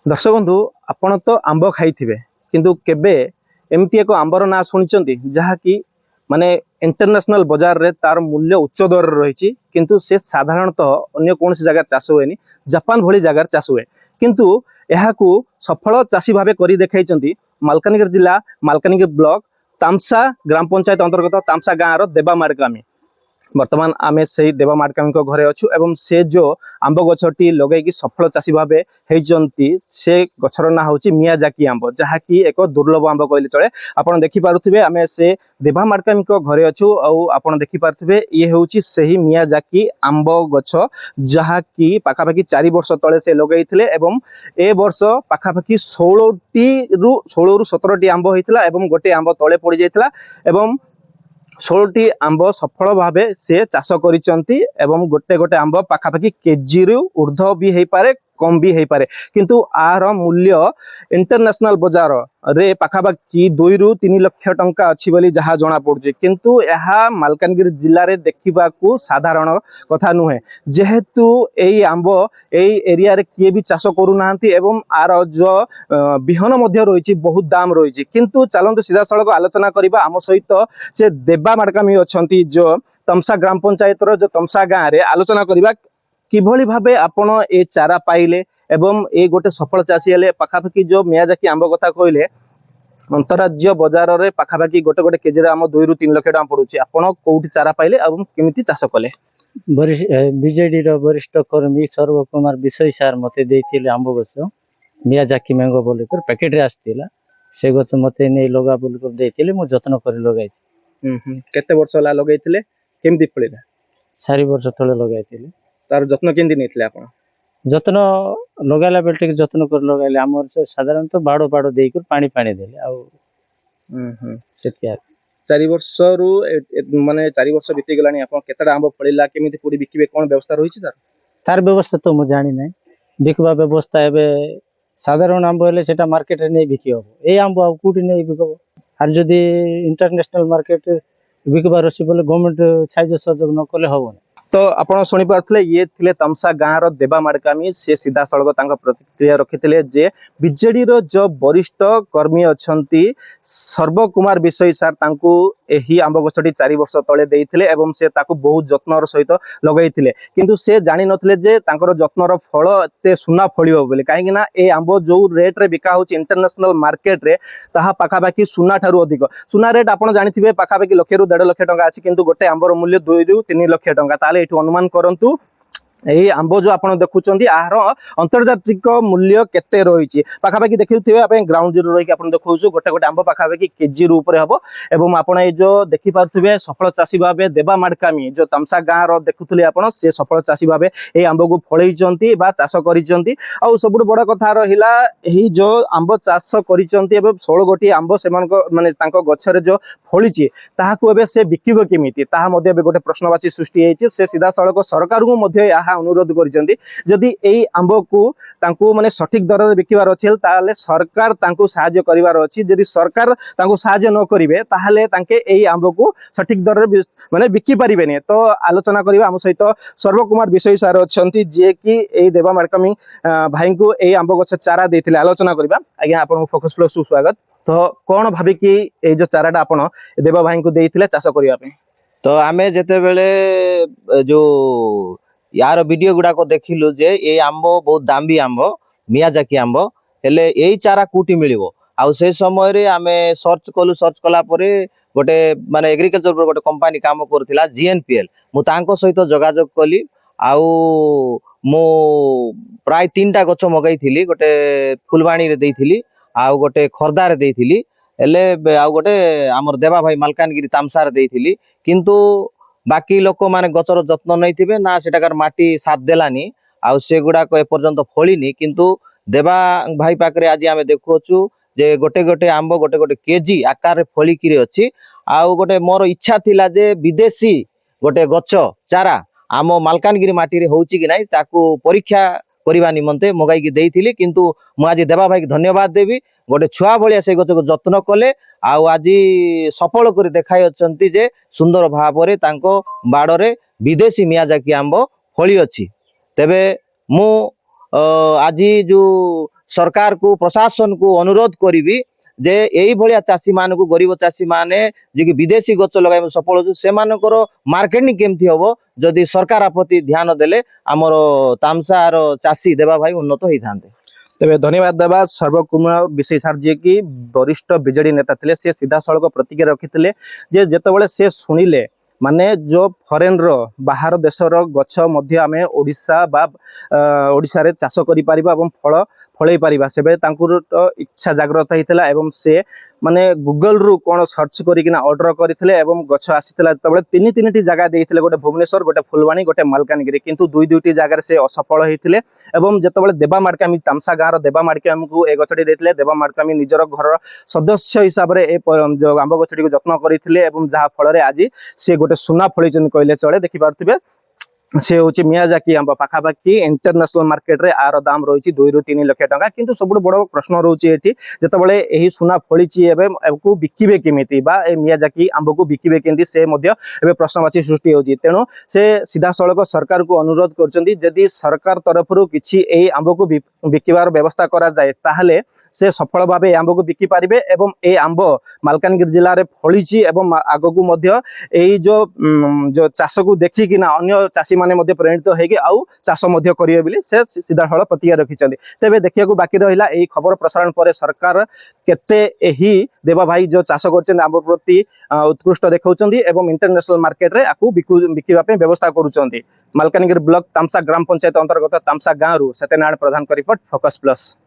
दर्शक बंधु आपण तो आंब खाई किंतु केबे एमती एक आंबर ना शुणी जहाँकि माने इंटरनेशनल बाजार रे तार मूल्य उच्च दर रही किंतु से साधारणतः अन्य कौन जगह चाष हुए जापान भली जगार चाष हुए किंतु यहाकू सफल चाषी भाव कर देखा मालकानगिरी जिला मालकानगिरी ब्लॉक तामसा ग्राम पंचायत अंतर्गत तामसा गाँव देवा मार्गामी बर्तमान आमे से देवा मार्कामी घरे अच्छु एवं से जो आंब गछटी लगे सफल चाषी भाव होती से गछर ना हूँ मियाजाकी आंब जहाँकि एक दुर्लभ आंब कहले चले। आपड़ देखिपे आम से देवा मार्कामी घरे अच्छु आपड़ देखिपे ये हूँ से ही मियाजाकी आंब गछ जहाँकि पाखापाखि 4 वर्ष तले से लगे ए वर्ष पाखापाखि 16 रु 17 आंब होता है गोटे आंब तले पड़ जाता एवं 16टी आंब सफल भाव से चाष करिसेंती एवं गोटे गोटे आंब पाखापाखि केजी रु ऊर्ध भी हो पारे कम भी हो पारे किंतु आर मूल्य इंटरनेशनल बाजार रे पाखापाखि 2 रु 3 लाख टंका अच्छी बोली जहाँ जना पड़ुछि किंतु यह मालकानगिरी जिले में देखा साधारण कथा नुहे जेहेतु यही आंब यही एरिया रे किए भी चाष करूना एवं आर जो बिहन रही बहुत दाम रही किंतु चलते सीधा सड़क आलोचना करवा आम सहित से देवा मार्कामी अच्छा जो तमसा ग्राम पंचायत जो तमसा गाँव में आलोचना करवा किभली भाबे आपण ए चारा पाइले एवं ए गोटे सफल चाषी हेले पाखापाखि जो मियाजाकी आंब कथा कहले अंतरराज्य बाजार रे पाखापाखि गोटे गोटे केजी आम 2 रु 3 लाख टका पड़ुछि आपण कोउठी चारा पाइले एवं केमिति चाष कले बीजेडी वरिष्ठ कर्मी सर्व कुमार विषय सार मते देथिले आंब गछ मियाजाकी मैंगो बोली कर पैकेट रे आस्तिला से गछ मते नै लगा बोली कर देथिले मु जत्न करी लगाइछि। केते वर्ष होला लगैथिले केमिति फळिला 4 वर्ष तळे लगाइथिले तार जत्न केमिति नेथिले आपण जत्न लगाला बेल टिक जत्न कर लगाइले हमर से साधारणतः बाड़ो बाड़ो देई कर पानी पानी देले आ सेतिया 4 वर्ष रु माने 4 वर्ष बीती गलानी आपण केतडा आंब फळिला केमिति पुडी बिकिबे कोन व्यवस्था रहिछि तार व्यवस्था तो मु जानि नै देखबा व्यवस्था एबे साधारण आंब हेले सेटा मार्केट रे नै बिकी हो ए आंब आ कुटी नै बिकबो आर जदी इंटरनेशनल मार्केट बिकबार अछि बोले गवर्नमेंट साइज सहयोग न कले होबो। तो आपण शुणी पारे ये थिले तमसा गाँव देवा मार्कामी से सीधा सड़क प्रतिक्रिया रखी जे बीजेडी रो जो वरिष्ठ कर्मी अच्छा सर्व कुमार विषय सार तांकू एही आंब गछटी 4 वर्ष तले देइथिले एवं से ताकू बहुत जत्नर सहित लगैथिले किंतु से जानि नथिले जे तांकर जत्नर फल एते सुना फळिबो बोली काहेकि ना ए आंब जो रेट रे बिका होची इंटरनेशनल मार्केट रे ताहा पाखापाखि सुना ठारू अधिक सुना रेट आपण जानिथिबे पाखापाखि 1 रु 1.5 लाख टंका अछि किंतु गोटे आंबर मूल्य 2 रु 3 लाख टंका ताले एठू अनुमान करंतु यही आंब जो आप देखुं यार अंतर्जातिक मूल्य केते रही पाखापाखि देखिए ग्राउंड जीरो रही देखो गोटे गोटे आंब पाखापाखि केजी रूपे हम एवं आपड़ ये जो देखिपे सफल चाषी भाव देवा मार्कामी जो तमसा गाँव देखुले आप सफल चाषी भाव ये आंब को फल चाष कर सब बड़ कथा रहा यही जो आंब चाष कर 16 गोटी आंब से माने गछरे जो फली ताकू से बिकिब केमी गोटे प्रश्नवाची सृष्टि होती से सीधा सड़क सरकार को अनुरोध करी यही आंब को माने सठिक दर में बिकबार अच्छे ताले सरकार तांको साहाय्य करिवार अछि यदि सरकार तांको साहाय्य न करिवे ताहले तांके एही आंब को सठिक दर में माने बिकि पारिबेनी। तो आलोचना करिवा हम सहित सर्व कुमार विषय सार अछंती जे कि एही देवा मार्कामी भाई को एही आंब गछ चारा देथिले आलोचना करिवा। आज्ञा आपन फोकस प्लस सु स्वागत। तो कोन भाबी कि एही जो चाराटा आपन देवा भाई को देथिले चाष करिवा पे तो आमे जेते बेले जो यार वीडियो गुड़ा को देखिलु जे ए आंब बहुत दामी आंब मियाजाकी आंब हेले एई चारा कोठी मिलिबो आ से समय रे आमे सर्च कला परे गोटे माने एग्रीकल्चर पर गोटे कंपनी काम करथिला जीएनपीएल मु तांको सहित जोगाजोग कली आउ मु प्राय 3टा गछ मगाइथिली गोटे फुलवाणी रे देइथिली आउ गोटे खरदा रे देइथिली हेले आउ गोटे हमर देवा भाई मालकानगिरी तामसा रे देइथिली किंतु बाकी लोक माने गचर जत्न नहीं थे ना सेटाकार माटी साथ देलानी आउ से गुड़ाक एपर्यंत फलिनी किंतु देवा भाई पाखरे आज आमे देखुछु जे गोटे गोटे आंब गोटे गोटे केजी आकार फलिकी अच्छी आउ गोटे मोर इच्छा थिला जे विदेशी गोटे गछ चारा आम मालकानगिरी माटी रे होउची कि नाही ताकू परीक्षा करबा निमंते मगाई देइथिली किंतु मु आज देवा भाई धन्यवाद देवी गोटे छुआ भलिया से गछ को जत्न कले आउ आज सफल कर देखाई अछंती जे सुंदर भाव बाड़े विदेशी मियाजाकी आंब फली अच्छी तेबे मु ଆଜି ଯୋଉ ସରକାରକୁ ପ୍ରଶାସନକୁ ଅନୁରୋଧ କରିବି ଯେ ଏଇଭଳିଆ ଚାଷୀ ମାନଙ୍କୁ ଗରିବ ଚାଷୀ ମାନେ ଯିଏକି ବିଦେଶୀ ଗଛ ଲଗାଇବା ସଫଳ ହଉଛି ସେମାନଙ୍କର ମାର୍କେଟିଂ କେମିତି ହବ ଯଦି ସରକାର ଆ ପ୍ରତି ଧ୍ୟାନ ଦେଲେ ଆମର ତାମସାର ଚାଷୀ ଦେବା ଭାଇ ଉନ୍ନତ ହେଇଥାନ୍ତେ। ତେବେ ଧନ୍ୟବାଦ ଦେବା ସର୍ବକୁମାର ବିଶେଷ ସାର୍ ଯିଏକି ବରିଷ୍ଠ ବିଜେଡି ନେତା ଥିଲେ ସେ ସିଧାସଳଖ ପ୍ରତିକ୍ରିୟା ରଖିଥିଲେ ଯେ ଯେତେବେଳେ ସେ ଶୁଣିଲେ ମାନେ ଯୋଉ ଫରେନର ବାହାର ଦେଶର ଗଛ ମଧ୍ୟ ଆମେ ଓଡ଼ିଶା ବା ଓଡ଼ିଶାରେ ଚାଷ କରିପାରିବା ଏବଂ ଫଳ ଫଳେଇ ପାରିବା ସେବେ ତାଙ୍କର ଇଚ୍ଛା ଜାଗ୍ରତ ହେଇଥିଲା ଏବଂ ସେ ମାନେ ଗୁଗଲରୁ କ'ଣ ସର୍ଚ୍ଚ କରିକିନା ଅର୍ଡର କରିଥିଲେ ଏବଂ ଗଛ ଆସିଥିଲା ଯେତେବେଳେ ତିନିଟି ଜାଗା ଦେଇଥିଲେ ଗୋଟେ ଭୁବନେଶ୍ୱର ଗୋଟେ ଫୁଲବାଣୀ ଗୋଟେ ମାଲକାନଗିରି କିନ୍ତୁ ଦୁଇଟି ଜାଗାରେ ସେ ଅସଫଳ ହେଇଥିଲେ ଏବଂ ଯେତେବେଳେ ଦେବା ମାଡକାମୀ ତାମସା ଗାଁର ଦେବା ମାଡକାମୀକୁ ଏ ଗଛଟି ଦେଇଥିଲେ ଦେବା ମାଡକାମୀ ନିଜର ଘରର ସଦସ୍ୟ ହିସାବରେ ଯୋଉ ଆମ୍ବ ଗଛଟିକୁ ଯତ୍ନ କରିଥିଲେ ଏବଂ ଯାହା ଫଳରେ ଆଜି ସେ ଗୋଟେ ସୁନା ଫଳିଛନ୍ତି କହିଲେ ଚଳେ ଦେଖିପାରୁଥିବେ ସେ ହଉଛି ମିୟାଜାକି ଆମ୍ବ ପାଖାପାଖି ଇଣ୍ଟରନ୍ୟାସନାଲ ମାର୍କେଟରେ ଆର ଦାମ ରହିଛି 2 ରୁ 3 ଲକ୍ଷ ଟଙ୍କା କିନ୍ତୁ ସବୁଠୁ ବଡ ପ୍ରଶ୍ନ ରହୁଛି ଏଠି ଯେତେବେଳେ ଏହି ସୁନା ଫଳିଛି ଏବେ ଏହାକୁ ବିକିବେ କେମିତି ବା ଏ ମିୟାଜାକି ଆମ୍ବକୁ ବିକିବେ କେମିତି ସେ ମଧ୍ୟ ଏବେ ପ୍ରଶ୍ନବାଚୀ ସୃଷ୍ଟି ହେଉଛି ତେଣୁ ସେ ସିଧାସଳଖ ସରକାରକୁ ଅନୁରୋଧ କରୁଛନ୍ତି ଯଦି ସରକାର ତରଫରୁ କିଛି ଏହି ଆମ୍ବକୁ ବିକିବାର ବ୍ୟବସ୍ଥା କରାଯାଏ ତାହେଲେ ସେ ସଫଳ ଭାବେ ଏ ଆମ୍ବକୁ ବିକି ପାରିବେ ଏବଂ ଏ ଆମ୍ବ ମାଲକାନଗିରି ଜିଲ୍ଲାରେ ଫଳିଛି ଏବଂ ଆଗକୁ ମଧ୍ୟ ଏଇ ଯୋଉ ଚାଷକୁ ଦେଖିକିନା ଅନ୍ୟ ଚାଷୀ ମାନେ ମଧ୍ୟ ପ୍ରେରିତ ହେଇକି ଆଉ ଚାଷ ମଧ୍ୟ କରିବେ ବୋଲି ସେ ସିଧାସଳଖ ପ୍ରତିକ୍ରିୟା ରଖିଛନ୍ତି ତେବେ ଦେଖିବାକୁ ବାକି ରହିଲା ଏହି ଖବର ପ୍ରସାରଣ ପରେ ସରକାର କେତେ ଏହି ଦେବା ଭାଇ ଯୋଉ ଚାଷ କରୁଛନ୍ତି ଆମ୍ବ ପ୍ରତି ଉତ୍କୃଷ୍ଟ ଦେଖାଉଛନ୍ତି ଏବଂ ଇଣ୍ଟରନ୍ୟାସନାଲ ମାର୍କେଟରେ ଆକୁ ବିକିବା ପାଇଁ ବ୍ୟବସ୍ଥା କରୁଛନ୍ତି। ମାଲକାନଗିରି ବ୍ଲକ ତାମସା ଗ୍ରାମ ପଞ୍ଚାୟତ ଅନ୍ତର୍ଗତ ତାମସା ଗାଁରୁ ସତ୍ୟନାରାୟଣ ପ୍ରଧାନଙ୍କ ରିପୋର୍ଟ ଫୋକସ ପ୍ଲସ୍।